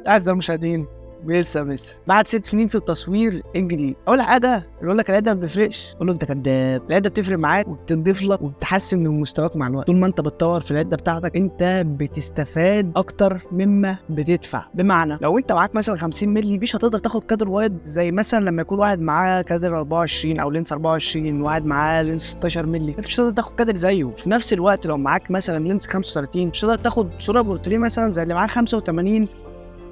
أعزائي المشاهدين، لسه بعد 6 سنين في التصوير إيه الجديد؟ أول حاجة يقول لك العدة ما بتفرقش، قول له أنت كداب، العدة بتفرق معاك وبتضيف لك وبتحسن من مستواك مع الوقت. طول ما أنت بتطور في العدة بتاعتك أنت بتستفاد أكتر مما بتدفع. بمعنى لو أنت معاك مثلا 50 مللي مش هتقدر تاخد كادر وايد زي مثلا لما يكون واحد معاه كادر 24 أو لينس 24 وواحد معاه لينس 16 مللي، أنت مش هتقدر تاخد كادر زيه. في نفس الوقت لو معاك مثلا لينس 35 مش هتقدر تاخد صورة بورتريه مثلا زي اللي معاه 85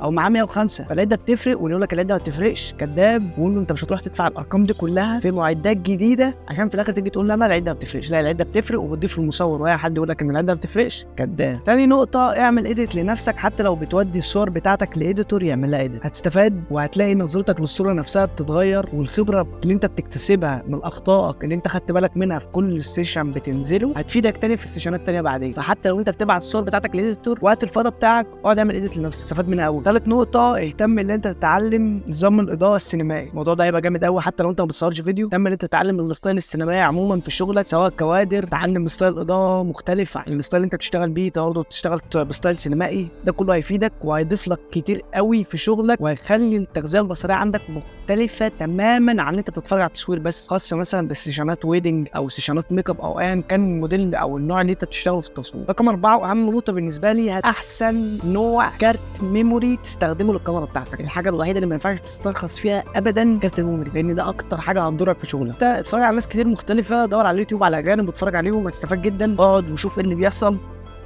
او معاه 105. فالعده بتفرق، ويقول لك العده ما بتفرقش، كداب. وقول له انت مش هتروح تدفع الارقام دي كلها في معدات جديده عشان في الاخر تيجي تقول لا العده ما بتفرقش. لا، العده بتفرق وبتضيف للمصور، واي حد يقول لك ان العده ما بتفرقش كداب. تاني نقطه، اعمل اديت لنفسك. حتى لو بتودي الصور بتاعتك لاديتور يعمل لها اديت، هتستفاد وهتلاقي نظرتك للصوره نفسها بتتغير، والخبره اللي انت بتكتسبها من اخطائك اللي انت خدت بالك منها في كل سيشن بتنزله هتفيدك تاني في السيشنات التانيه بعدين. فحتى لو انت بتبعت الصور بتاعتك لاديتور وقت الفضا بتاعك اقعد اعمل اديت لنفسك، استفاد منها قوي. ثالث نقطه، اهتم ان انت تتعلم نظام الاضاءه السينمائي. الموضوع ده هيبقى جامد قوي حتى لو انت ما بتصورش فيديو. اهتم ان انت تتعلم الستايل السينمائي عموما في شغلك، سواء كوادر، تعلم ستايل اضاءه مختلف عن الستايل اللي انت بتشتغل بيه، برضه تشتغل بستايل سينمائي. ده كله هيفيدك وهيضيف لك كتير قوي في شغلك، وهيخلي التغذيه البصريه عندك مختلفه تماما عن انت بتتفرج على التصوير بس، خاصه مثلا بالسيشنات ويدنج او سيشنات ميك اب او ايا كان الموديل او النوع اللي انت بتشتغله في التصوير. رقم 4 واهم نقطه بالنسبه لي، احسن نوع كارت ميموري تستخدمه للكاميرا بتاعتك. الحاجه الوحيده اللي ما ينفعش تسترخص فيها ابدا كارت الميموري، لان ده اكتر حاجه هتضرك في شغلك. انت اتفرج على ناس كتير مختلفه، دور على اليوتيوب على اجانب اتفرج عليهم هتستفاد جدا، اقعد وشوف ايه اللي بيحصل،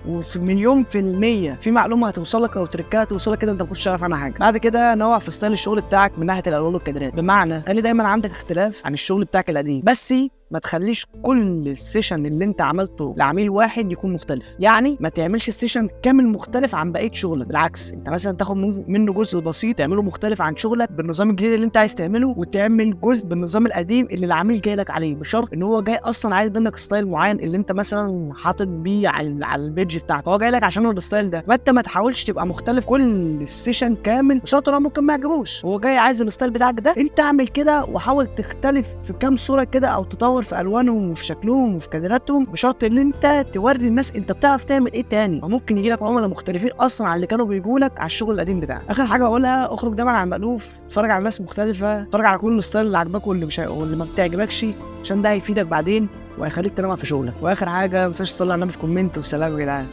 وفي مليون في المية في معلومة هتوصلك أو تركات هتوصلك كده أنت ما كنتش عارف عنها حاجة. بعد كده نوع في ستايل الشغل بتاعك من ناحية الألوان والكادرات. بمعنى خلي دايما عندك اختلاف عن الشغل بتاعك القديم، بس ما تخليش كل السيشن اللي انت عملته لعميل واحد يكون مختلف. يعني ما تعملش السيشن كامل مختلف عن بقيه شغلك، بالعكس انت مثلا تاخد منه جزء بسيط تعمله مختلف عن شغلك بالنظام الجديد اللي انت عايز تعمله، وتعمل جزء بالنظام القديم اللي العميل جاي لك عليه، بشرط ان هو جاي اصلا عايز منك ستايل معين اللي انت مثلا حاطط بيه على البيج بتاعك، هو جاي لك عشان الستايل ده. فانت ما تحاولش تبقى مختلف كل السيشن كامل، بشرط انه ممكن ما يعجبوش، هو جاي عايز الستايل بتاعك ده، انت اعمل كده وحاول تختلف في كام صوره كده او تطور في الوانهم وفي شكلهم وفي كادراتهم، بشرط ان انت توري الناس انت بتعرف تعمل ايه تاني. وممكن يجي لك عملاء مختلفين اصلا عن اللي كانوا بيجوا لك على الشغل القديم بتاعك. اخر حاجه اقولها، اخرج دايما عن المألوف، اتفرج على ناس مختلفه، اتفرج على كل الستايل اللي عجبك واللي ما بتعجبكش، عشان ده هيفيدك بعدين وهيخليك تنوع في شغلك. واخر حاجه ما تنساش تصلي على النبي في كومنت، والسلام يا جدعان.